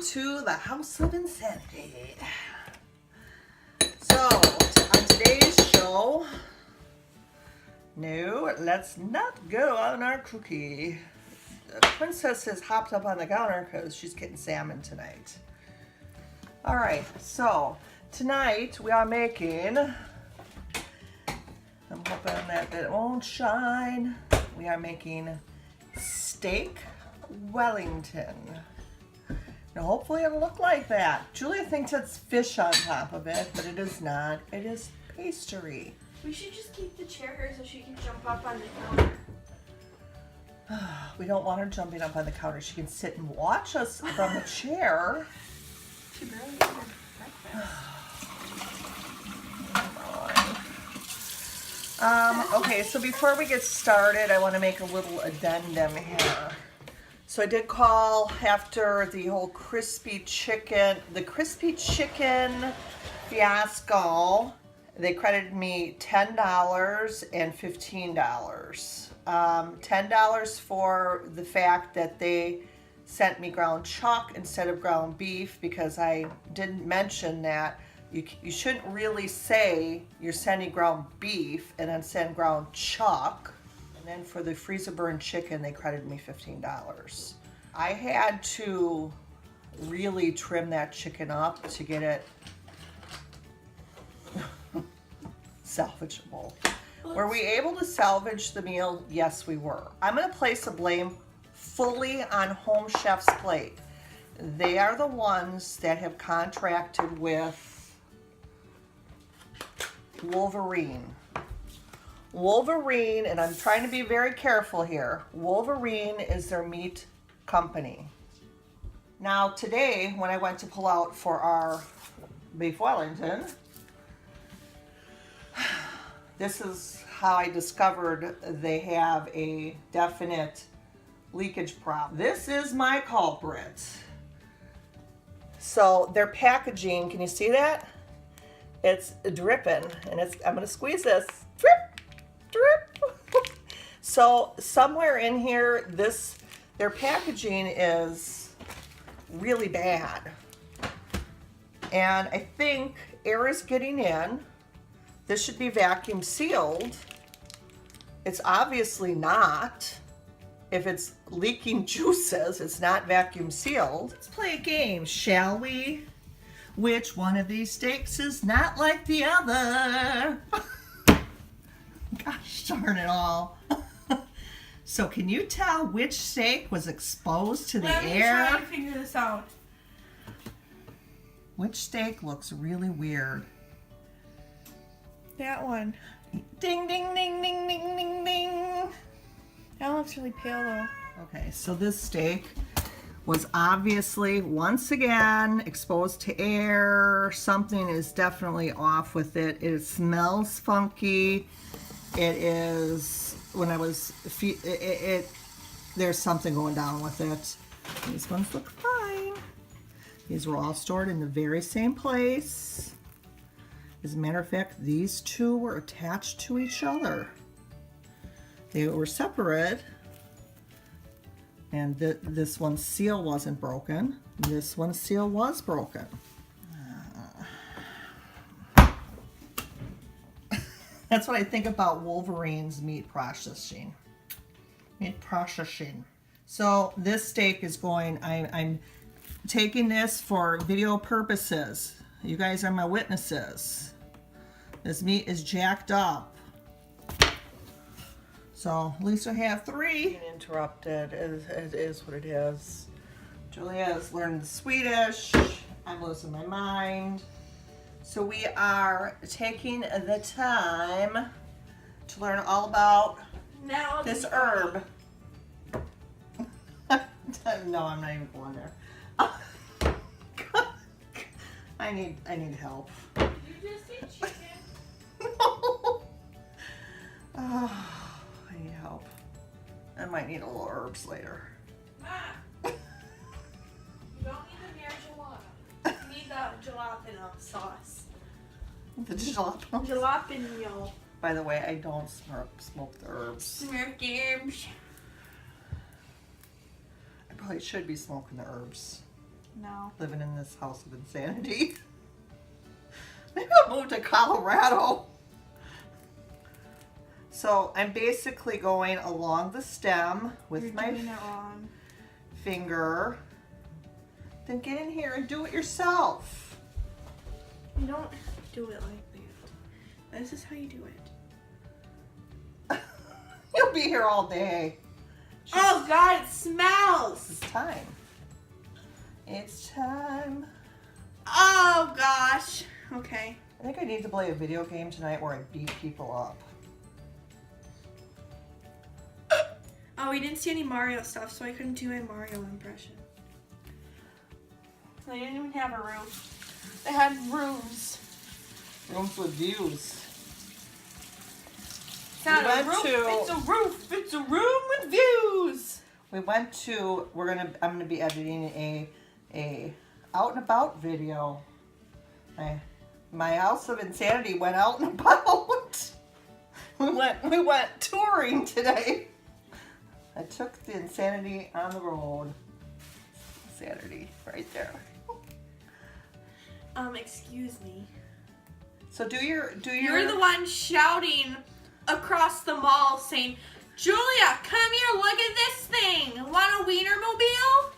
to the House of Insanity. So, on today's show, no, let's not go on our cookie. The princess has hopped up on the counter because she's getting salmon tonight. All right, so tonight we are making, I'm hoping that it won't shine, we are making steak Wellington. Now hopefully it'll look like that. Julia thinks it's fish on top of it, but it is not. It is pastry. We should just keep the chair here so she can jump up on the counter. We don't want her jumping up on the counter. She can sit and watch us from the chair. She barely ate her breakfast. Okay, so before we get started, I want to make a little addendum here. So I did call after the whole crispy chicken fiasco. They credited me $10 and $15. $10 for the fact that they sent me ground chuck instead of ground beef, because I didn't mention that you shouldn't really say you're sending ground beef and then send ground chuck. And then for the freezer burn chicken, they credited me $15. I had to really trim that chicken up to get it salvageable. Were we able to salvage the meal? Yes, we were. I'm going to place the blame fully on Home Chef's plate. They are the ones that have contracted with Wolverine, and I'm trying to be very careful here. Wolverine is their meat company. Now today, when I went to pull out for our beef Wellington, this is how I discovered they have a definite leakage problem. This is my culprit. So their packaging, can you see that? It's dripping, and I'm gonna squeeze this. Drip, drip. So somewhere in here, their packaging is really bad. And I think air is getting in. This should be vacuum sealed. It's obviously not. If it's leaking juices, it's not vacuum sealed. Let's play a game, shall we? Which one of these steaks is not like the other? Gosh darn it all. So can you tell which steak was exposed to the air? Let me try to figure this out. Which steak looks really weird? That one. Ding, ding, ding, ding, ding, ding, ding. That one looks really pale though. Okay, so this steak was obviously, once again, exposed to air. Something is definitely off with it. It smells funky. It is, when I was, there's something going down with it. These ones look fine. These were all stored in the very same place. As a matter of fact, these two were attached to each other. They were separate. And this one's seal wasn't broken. This one's seal was broken. That's what I think about Wolverine's meat processing. So this steak is going, I'm taking this for video purposes. You guys are my witnesses. This meat is jacked up. So at least I have 3. Interrupted. It is what it is. Julia has learned Swedish. I'm losing my mind. So we are taking the time to learn all about this herb. No, I'm not even going there. I need help. You just eat chicken. No. Oh, I need help. I might need a little herbs later. Ma, you don't need the mere gelato. You need the jalapeno sauce. The jalapeno. Jalapeno. By the way, I don't smoke the herbs. Smoke herbs. I probably should be smoking the herbs. No. living in this house of insanity. Maybe I'll move to Colorado. So I'm basically going along the stem with You're my doing it wrong. finger. Then get in here and do it yourself. You don't do it like that. This is how you do it. You'll be here all day. Oh God, it smells. It's time. It's time. Oh gosh. Okay. I think I need to play a video game tonight where I beat people up. Oh, we didn't see any Mario stuff, so I couldn't do a Mario impression. They didn't even have a room. They had rooms. Rooms with views. It's not We a went roof. to- It's a roof. It's a room with views. We went to, I'm gonna be editing a out and about video. My house of insanity went out and about. We went touring today. I took the insanity on the road. Insanity right there. Excuse me. So do your You're the one shouting across the mall saying, Julia, come here, look at this thing. Want a Wienermobile?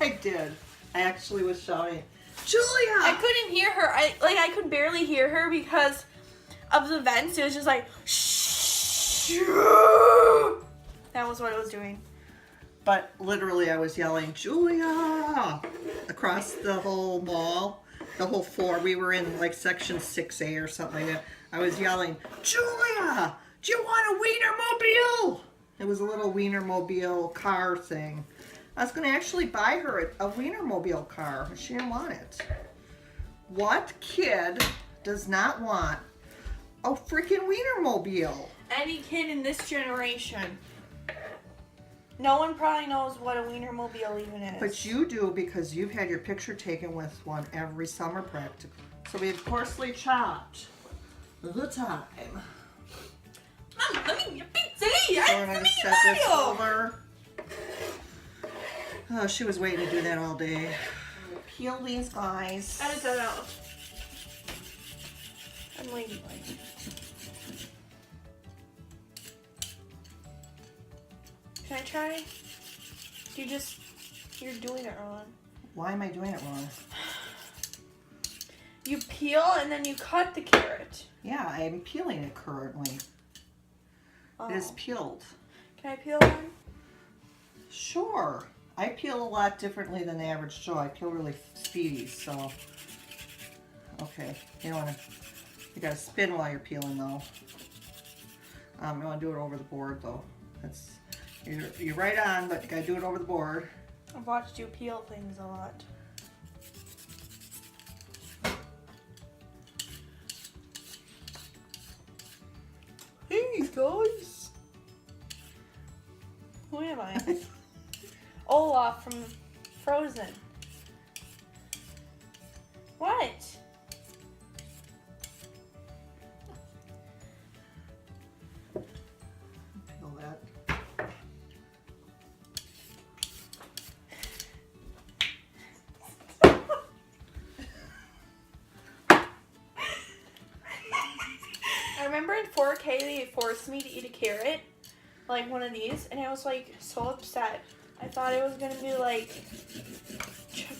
I did. I actually was shouting, Julia! I couldn't hear her. I could barely hear her because of the vents. It was just like, shh. That was what it was doing. But literally I was yelling, Julia! Across the whole mall, the whole floor. We were in like section 6A or something like that. I was yelling, Julia! Do you want a Wienermobile? It was a little Wienermobile car thing. I was going to actually buy her a Wienermobile car, but she didn't want it. What kid does not want a freaking Wienermobile? Any kid in this generation. No one probably knows what a Wienermobile even is. But you do because you've had your picture taken with one every summer practically. So we had coarsely chopped the time. Mom, let me get pizza. So we're Let going me to get set this Mario. over. Oh, she was waiting to do that all day. Peel these guys. Edit that out. I'm ladylike. Can I try? You're doing it wrong. Why am I doing it wrong? You peel and then you cut the carrot. Yeah, I'm peeling it currently. Oh. It is peeled. Can I peel one? Sure. I peel a lot differently than the average Joe. I peel really speedy, so. Okay. You gotta spin while you're peeling though. You wanna do it over the board though. You're right on, but you gotta do it over the board. I've watched you peel things a lot. Hey guys. Who am I? Olaf from Frozen. What? Peel that. I remember in 4K they forced me to eat a carrot, like one of these, and I was like so upset. I thought it was gonna be like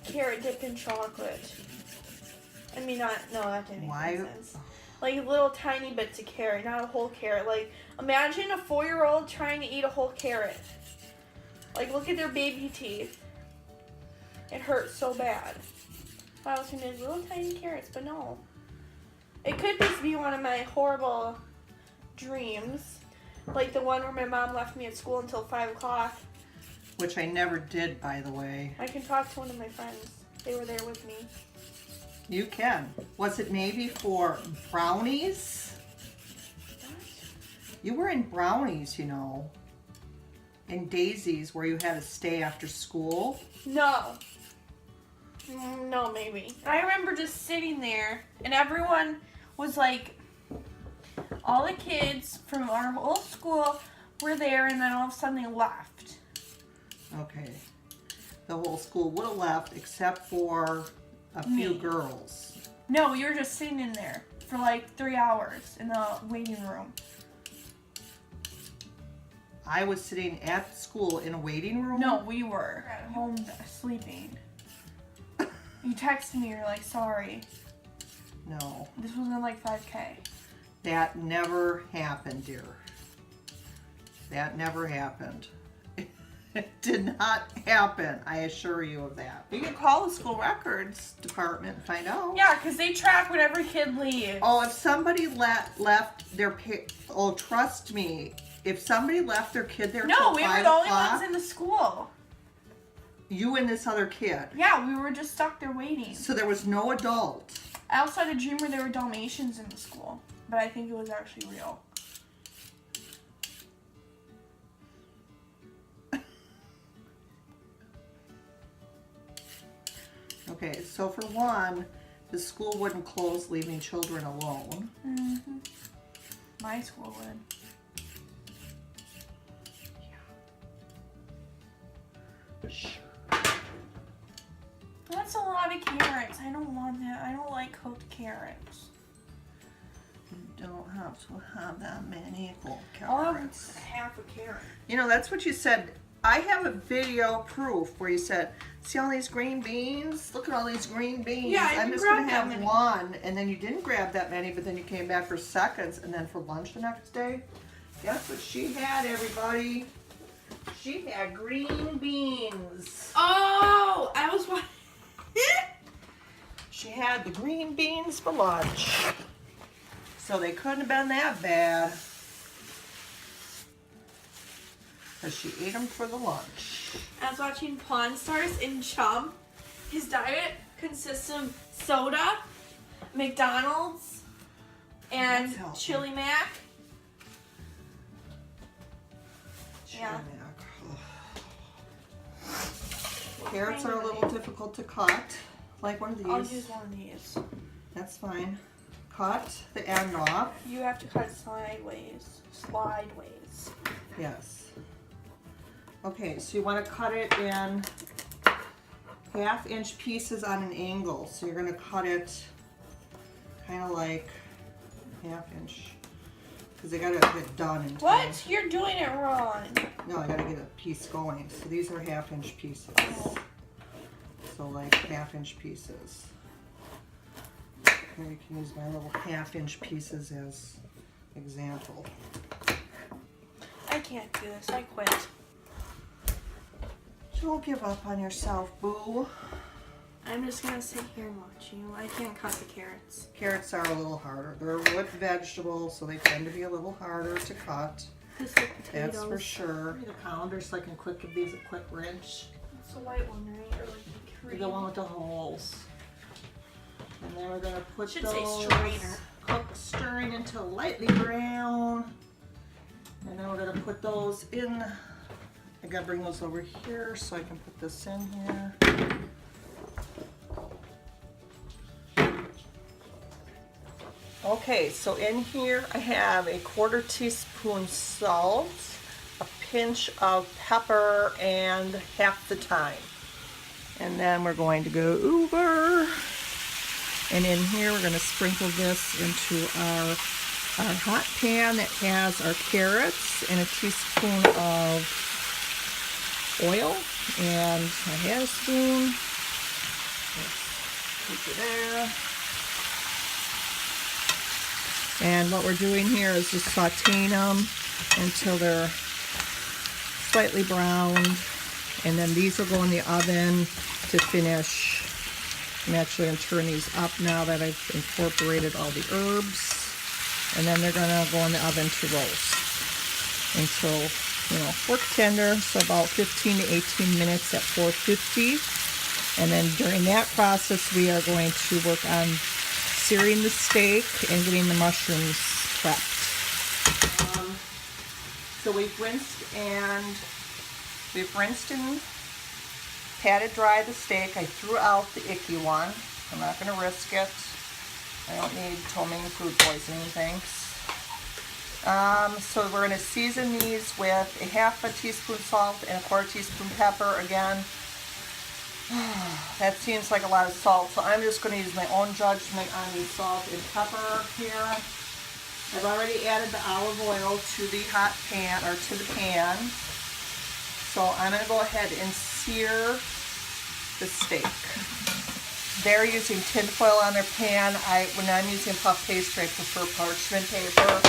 carrot dipped in chocolate. I mean, that didn't make Why? any sense. Like little tiny bits of carrot, not a whole carrot. Like imagine a 4-year-old trying to eat a whole carrot. Like look at their baby teeth. It hurts so bad. I was gonna do little tiny carrots, but no. It could just be one of my horrible dreams. Like the one where my mom left me at school until 5 o'clock. Which I never did, by the way. I can talk to one of my friends. They were there with me. You can. Was it maybe for brownies? What? You were in brownies, you know. In Daisy's where you had to stay after school. No. No, maybe. I remember just sitting there and everyone was like, all the kids from our whole school were there and then all of a sudden they left. Okay. The whole school would have left except for a few Me. girls. No, you were just sitting in there for like 3 hours in the waiting room. I was sitting at school in a waiting room? No, we were at home sleeping. You texted me, you're like, sorry. No. This was in like 5K. That never happened, dear. That never happened. It did not happen. I assure you of that. You can call the school records department and find out. Yeah, because they track when every kid leaves. Oh, if somebody left their oh, trust me, if somebody left their kid there No, till we were 5 the only o'clock, ones in the school. you and this other kid. Yeah, we were just stuck there waiting. So there was no adult. I also had a dream where there were Dalmatians in the school, but I think it was actually real. Okay, so for one, the school wouldn't close leaving children alone. Mm-hmm. My school would. Sure. That's a lot of carrots. I don't want that. I don't like cooked carrots. You don't have to have that many cold I'll have carrots. half a carrot. You know, that's what you said. I have a video proof where you said, see all these green beans? Look at all these green beans. Yeah, I I'm didn't just grab going to that have many. one. And then you didn't grab that many, but then you came back for seconds. And then for lunch the next day, guess what she had, everybody? She had green beans. Oh, I was watching. She had the green beans for lunch. So they couldn't have been that bad. Because she ate them for the lunch. I was watching Pawn Stars in Chum. His diet consists of soda, McDonald's, and That's healthy. Chili Mac. Yeah. Carrots are a little difficult to cut. Like one of I'll these. use one of these. That's fine. Cut the end off. You have to cut it sideways. Slideways. Yes. Okay, so you want to cut it in 1/2-inch pieces on an angle. So you're going to cut it kind of like 1/2 inch. Because they got to get done in time. What? You're doing it wrong. No, I got to get a piece going. So these are 1/2-inch pieces. So like 1/2-inch pieces. Here you can use my little 1/2-inch pieces as example. I can't do this. I quit. Don't give up on yourself, boo. I'm just gonna sit here and watch you. I can't cut the carrots. Carrots are a little harder. They're root vegetables, so they tend to be a little harder to cut. This is potatoes. That's for sure. Get a colander so I can quick give these a quick rinse. It's the white one, right? Or like the cream. The one with the holes. And then we're gonna put Should say those strainer. stirring until lightly brown. And then we're gonna put those in. I gotta bring those over here so I can put this in here. Okay, so in here I have a 1/4 teaspoon salt, a pinch of pepper, and half the thyme. And then we're going to go over, and in here we're going to sprinkle this into our hot pan that has our carrots and a teaspoon of oil and a half a spoon. Put it there. And what we're doing here is just sauteing them until they're slightly browned. And then these will go in the oven to finish. I'm actually going to turn these up now that I've incorporated all the herbs. And then they're going to go in the oven to roast until, you know, fork tender. So about 15 to 18 minutes at 450. And then during that process, we are going to work on searing the steak and getting the mushrooms prepped. So we've rinsed and patted dry the steak. I threw out the icky one. I'm not going to risk it. I don't need ptomaine food poisoning, thanks. So we're going to season these with a half a teaspoon salt and a quarter teaspoon pepper. Again, that seems like a lot of salt, so I'm just going to use my own judgment on the salt and pepper here. I've already added the olive oil to the hot pan, or to the pan. So I'm going to go ahead and sear the steak. They're using tin foil on their pan. When I'm using puff pastry, I prefer parchment paper.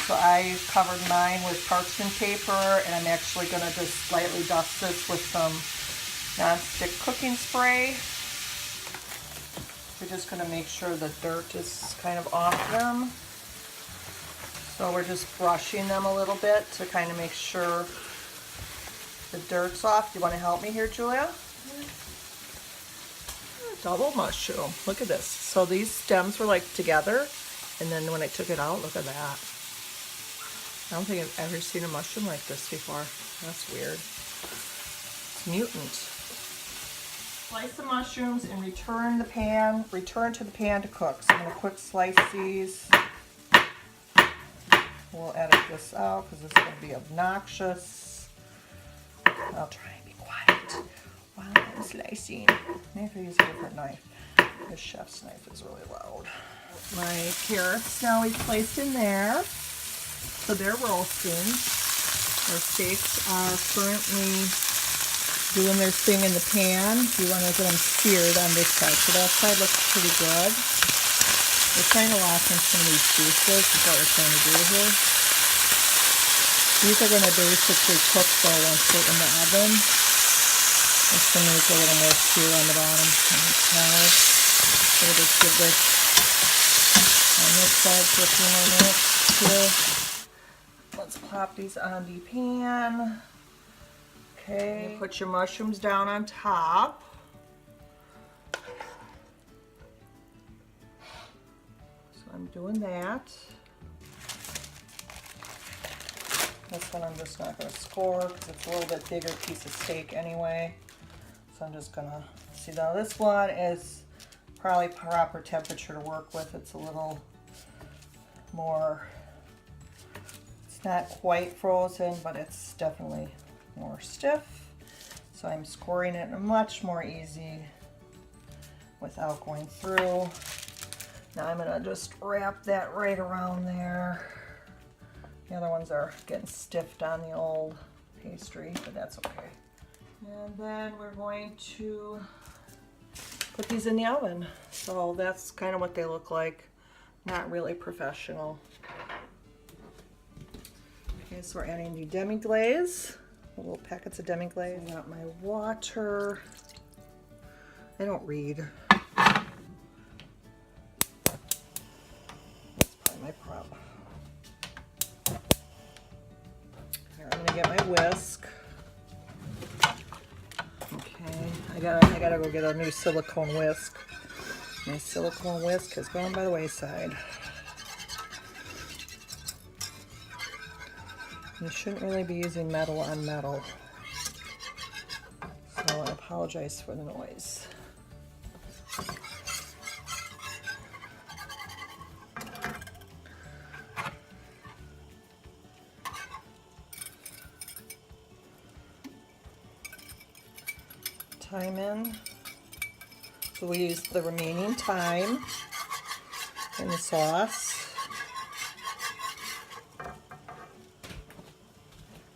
So I covered mine with parchment paper, and I'm actually going to just lightly dust this with some non-stick cooking spray. We're just going to make sure the dirt is kind of off them. So we're just brushing them a little bit to kind of make sure the dirt's off. Do you want to help me here, Julia? Double mushroom. Look at this. So these stems were like together, and then when I took it out, look at that. I don't think I've ever seen a mushroom like this before. That's weird. It's mutant. Slice the mushrooms and return to the pan to cook. So I'm going to quick slice these. We'll edit this out because it's going to be obnoxious. I'll try and be quiet while I'm slicing. Maybe if I use a different knife. This chef's knife is really loud. My carrots now we've placed in there. So they're roasting. Our steaks are currently doing their thing in the pan. You want to get them seared on this side. So that side looks pretty good. We're trying to lock in some of these juices. Is what we're trying to do here. These are going to basically cook though once they're in the oven. It's going to make a little more sear on the bottom. Now, we'll just give this on this side for a few more minutes here. Let's plop these on the pan. Okay, put your mushrooms down on top. So I'm doing that. This one I'm just not going to score because it's a little bit bigger piece of steak anyway. So I'm just going to see now this one is probably proper temperature to work with. It's a little more, it's not quite frozen, but it's definitely more stiff. So I'm scoring it much more easy without going through. Now I'm going to just wrap that right around there. The other ones are getting stiffed on the old pastry, but that's okay. And then we're going to put these in the oven. So that's kind of what they look like. Not really professional. Okay, so we're adding the demi-glaze. Little packets of demi-glaze. I got my water. I don't read. That's probably my problem. Here, I'm gonna get my whisk. Okay, I gotta go get a new silicone whisk. My silicone whisk has gone by the wayside. You shouldn't really be using metal on metal. So I apologize for the noise. Thyme in. So we use the remaining thyme in the sauce.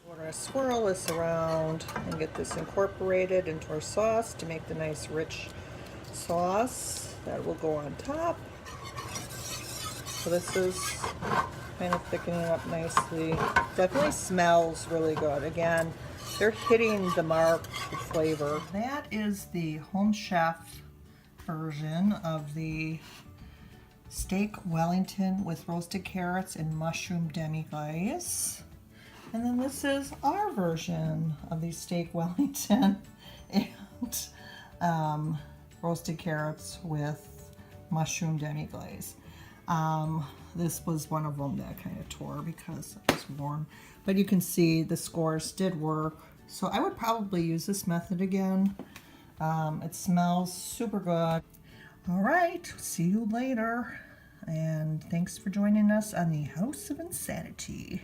We're going to swirl this around and get this incorporated into our sauce to make the nice rich sauce that will go on top. So this is kind of thickening up nicely. Definitely smells really good. Again, they're hitting the mark with flavor. That is the Home Chef version of the steak Wellington with roasted carrots and mushroom demi-glace. And then this is our version of the steak Wellington and roasted carrots with mushroom demi-glace. This was one of them that kind of tore because it was warm. But you can see the scores did work. So I would probably use this method again. It smells super good. All right, see you later. And thanks for joining us on the House of Insanity.